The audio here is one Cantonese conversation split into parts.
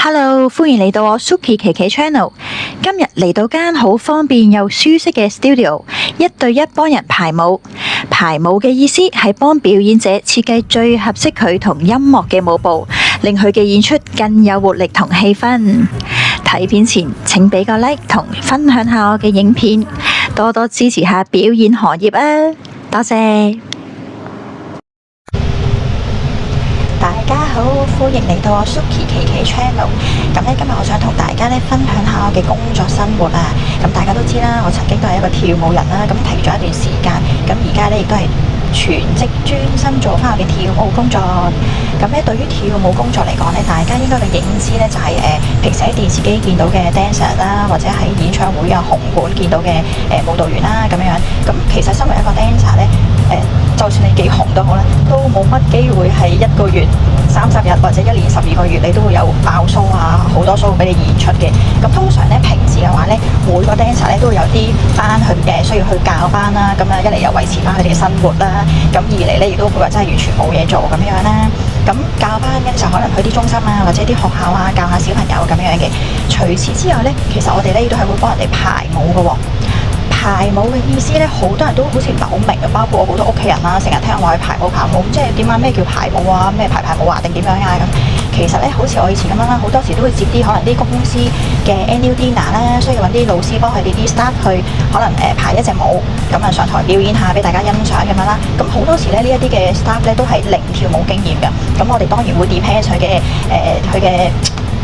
Hello，歡迎嚟到我 Suki 琪琪 Channel。今日嚟到間好方便又舒適嘅 studio，一對一幫人排舞。排舞嘅意思係幫表演者設計最合適佢同音樂嘅舞步，令佢嘅演出更有活力同氣氛。睇片前請俾個 like 同分享下我嘅影片，多多支持下表演行業啊！多謝。大家好，歡迎嚟到我 Suki 琪琪 Channel。咁咧，今日我想同大家咧分享下我嘅工作生活啊。咁大家都知啦，我曾經都係一個跳舞人啦，咁停咗一段時間，咁而家咧亦都係全職專心做翻我嘅跳舞工作。咁咧，對於跳舞工作嚟講咧，大家應該嘅認知咧就係平時喺電視機見到嘅 dancer 啦，或者喺演唱會啊紅館見到嘅舞蹈員啦咁樣。咁其實身為一個 dancer 咧，就算你幾紅都好咧，都冇乜機會係一個月30日或者一年12個月你都會有爆 show 啊，好多 show 俾你演出嘅。咁通常咧平時嘅話咧，每個 dancer 咧都會有啲班去需要去教班啦。咁啊一嚟又維持翻佢哋嘅生活啦，咁二嚟咧亦都會話真係完全冇嘢做咁樣啦。咁教班嘅就可能去啲中心啊，或者啲學校啊教下小朋友咁樣嘅。除此之外咧，其實我哋咧都係會幫人哋排舞嘅喎。排舞嘅意思咧，好多人都好似唔係好明嘅，包括我好多屋企人啦，成日聽我話去排舞，即係點啊？咩叫排舞啊？咩排舞啊？定點樣啊？咁其實咧，好似我以前咁樣啦，好多時都會接啲可能啲公司嘅 annual dinner 啦，需要揾啲老師幫佢哋啲 staff 去可能排一隻舞，咁啊上台表演下俾大家欣賞咁樣啦。咁好多時咧呢一啲嘅 staff 咧都係零跳舞經驗嘅，咁我哋當然會 depend 佢嘅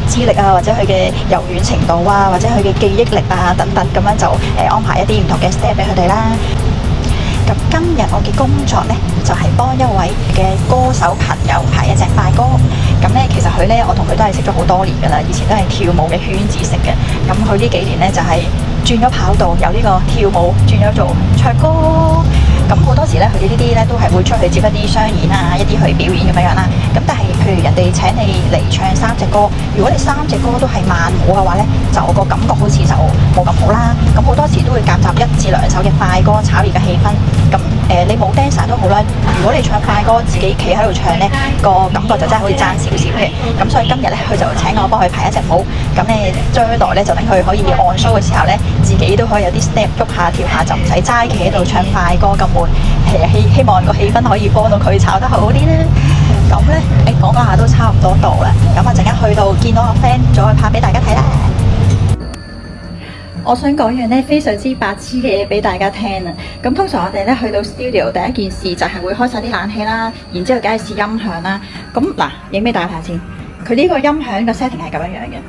資歷啊，或者佢嘅柔軟程度啊，或者佢嘅記憶力啊等等，咁樣就安排一啲唔同嘅 step 俾佢哋啦。咁今日我嘅工作呢，就係幫一位嘅歌手朋友排一隻快歌。咁呢，其實佢呢，我同佢都係識咗好多年噶啦，以前都係跳舞嘅圈子識嘅。咁佢呢幾年呢，就係轉咗跑道，由呢個跳舞轉咗做唱歌。咁好多時咧，佢哋呢啲咧都係會出去接一啲商演啊，一啲去表演咁樣啦。咁但係，譬如人哋請你嚟唱3隻歌，如果你3隻歌都係慢舞嘅話咧，就個感覺好似就冇咁好啦。咁好多時都會夾雜1至2首嘅快歌，炒熱嘅氣氛。咁你冇 dancer 都好啦。如果你唱快歌，自己企喺度唱咧，個感覺就真係好似爭少少嘅。咁所以今日咧，佢就請我幫佢排一隻舞。咁咧將來咧就等佢可以on show嘅時候咧，自己都可以有啲 step 喐下跳下，就唔使齋企喺度唱快歌咁悶。希望個氣氛可以幫到佢炒得好啲咧。咁咧，講下都差唔多到啦。咁啊，陣間去到見到個 friend，再拍俾大家睇啦。我想講樣咧非常之白痴嘅嘢俾大家聽啊！咁通常我哋咧去到 studio 第一件事就係會開晒啲冷氣啦，然之後梗係試音響啦。咁嗱，影俾大家睇先。佢呢個音響嘅 setting 係咁樣樣嘅。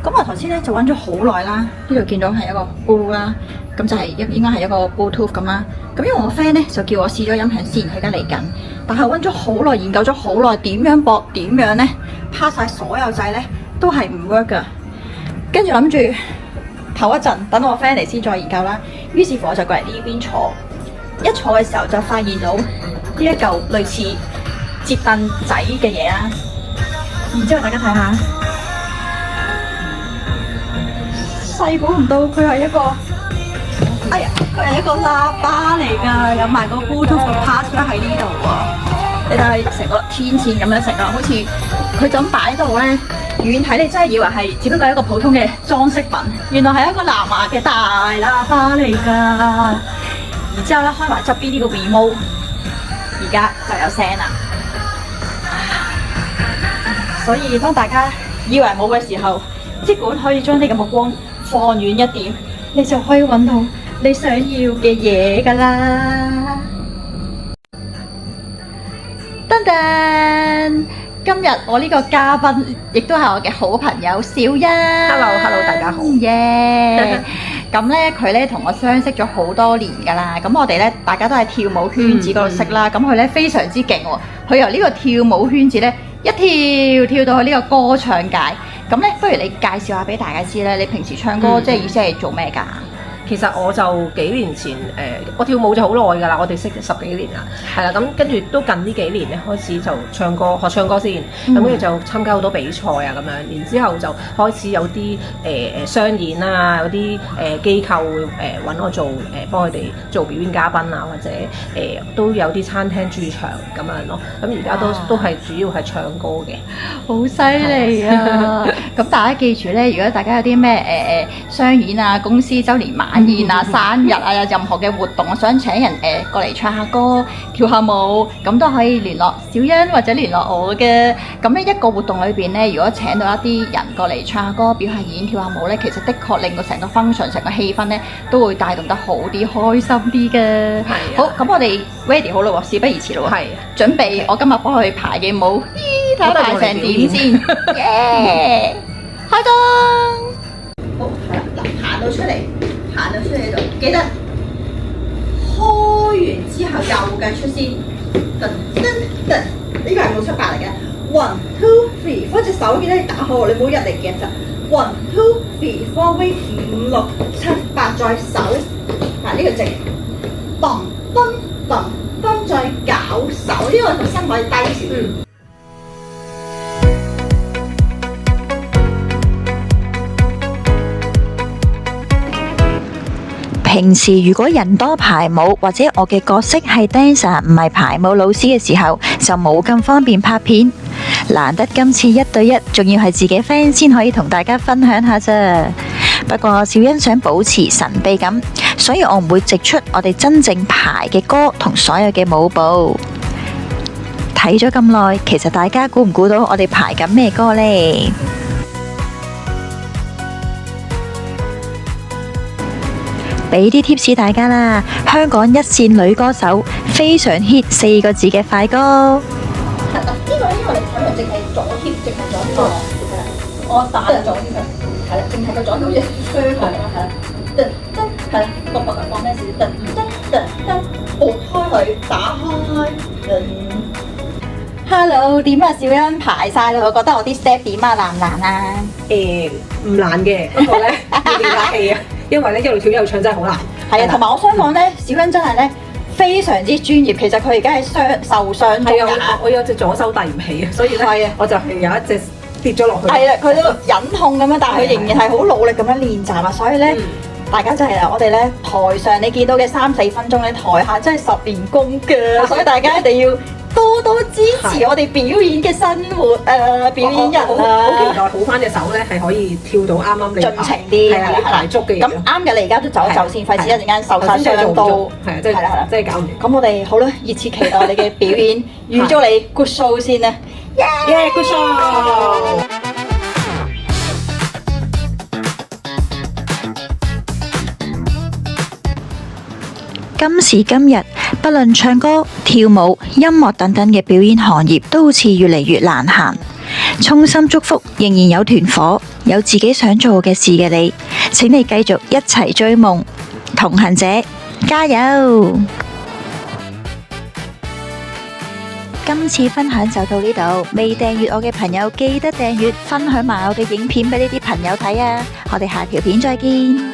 咁我頭先咧就揾咗好耐啦，呢度見到係一個 Blue 啦，咁就係應該係一個 Bluetooth 咁啦。咁因為我 friend 咧就叫我試咗音響先，佢而家嚟緊。但係揾咗好耐，研究咗好耐，點樣駁點樣咧，拍晒所有掣咧都係唔 work 噶。跟住諗住唞一陣，等我 friend 嚟先再研究啦。於是乎我就過嚟呢邊坐，一坐嘅時候就發現到呢一嚿類似摺凳仔嘅嘢啦。然之後大家睇下。細估唔到佢係一個，佢係一個喇叭嚟㗎，有埋個 Bluetooth 嘅 part 喺呢度喎。你睇成個天線咁樣成個，好似佢就咁擺喺度咧，遠睇你真係以為係只不過係一個普通嘅裝飾品，原來係一個藍牙嘅大喇叭嚟㗎。然之後咧開埋側邊呢個 remote，而家就有聲啦。所以當大家以為冇嘅時候，即管可以將你嘅目光放遠一點，你就可以揾到你想要嘅嘢噶啦。噔噔，今日我呢個嘉賓亦都係我嘅好朋友小欣。Hello，大家好。耶！咁咧，佢咧同我相識咗好多年噶啦。咁我哋咧，大家都係跳舞圈子嗰度識啦。咁佢咧非常之勁喎，佢由呢個跳舞圈子咧一跳到去呢個歌唱界。咁咧，不如你介紹下俾大家知咧，你平時唱歌即係意思係做咩㗎？其實我就幾年前我跳舞就好耐㗎啦，我哋識10幾年啦，係啦，咁跟住都近呢幾年咧開始就唱歌，學唱歌先，咁跟住就參加好多比賽啊咁樣，然之後就開始有啲商演啊，有啲機構會揾我做幫佢哋做表演嘉賓啊，或者都有啲餐廳駐場咁樣咯，咁而家都係主要係唱歌嘅，好犀利啊！咁大家記住咧，如果大家有啲咩商演啊、公司週年晚宴啊、生日啊，有任何嘅活動，我想請人過嚟唱下歌、跳下舞，咁都可以聯絡小欣或者聯絡我嘅。咁呢一個活動裏邊咧，如果請到一啲人過嚟唱下歌、表下演、跳下舞咧，其實的確令到成個 function、成個氣氛咧都會帶動得好啲、開心啲嘅。係啊，好，咁我哋 ready 好啦喎，事不宜遲啦喎。係準備我今日幫佢排嘅舞，睇下排成點先。耶！開燈。好，係啦，嗱，行到出嚟就記得開完之後又計出先。噔噔噔，呢個係冇出發嚟嘅。1 2 3，嗰隻手記得你打開喎，你唔好入嚟夾實。1 2 3 4 5 6 7 8，再手，嗱呢個直，嘣嘣嘣嘣，再搞手，呢個個身可以低少少。平時如果人多排舞，或者我嘅角色係 dancer 唔係排舞老師嘅時候，就冇咁方便拍片。難得今次1對1，仲要係自己 friend 先可以同大家分享下啫。不過小欣想保持神秘感，所以我唔會直出我哋真正排嘅歌同所有嘅舞步。睇咗咁耐，其實大家估唔估到我哋排緊咩歌呢？俾啲 tips 大家啦，香港一線女歌手，非常 hit 4個字嘅快歌。呢個因為你睇下，淨係左貼，淨係左貼，係啦，我打左貼，係啦，淨係個左貼好似雙向咯，係啦，噔噔，係啦，個膊頭放咩事？噔噔噔噔，撥開佢，打開，噔。Hello， 點啊？小欣排晒啦，我覺得我啲 step 點啊？難唔難啊？唔難嘅，不過咧要練下氣啊，因為咧一路跳一路唱真係好難。係啊，同埋我想講咧，小欣真係咧非常之專業。其實佢而家係受傷中㗎。我有隻左手遞唔起啊，所以咧我就係有一隻跌咗落去。係啊，佢都忍痛咁樣，但係佢仍然係好努力咁樣練習啊。所以咧，大家真係啊，我哋咧台上你見到嘅3、4分鐘咧，台下真係10年功㗎。所以大家一定要多多支持我哋表演嘅生活表演人好期待好翻隻手咧，係可以跳到啱啱你盡情啲，係啊，排足嘅。咁啱嘅，你而家都走一走先，費事一陣間受晒傷到。係啊，真係真係搞唔掂。咁我哋好啦，熱切期待你嘅表演，預祝你 good show 先啦。Yeah, good show！今時今日，不論唱歌、跳舞、音樂等等嘅表演行業，都好似越嚟越難行。衷心祝福仍然有團火、有自己想做嘅事嘅你，請你繼續一齊追夢，同行者加油！今次分享就到呢度，未訂閱我嘅朋友記得訂閱，分享埋我嘅影片俾呢啲朋友睇啊！我哋下條片再見。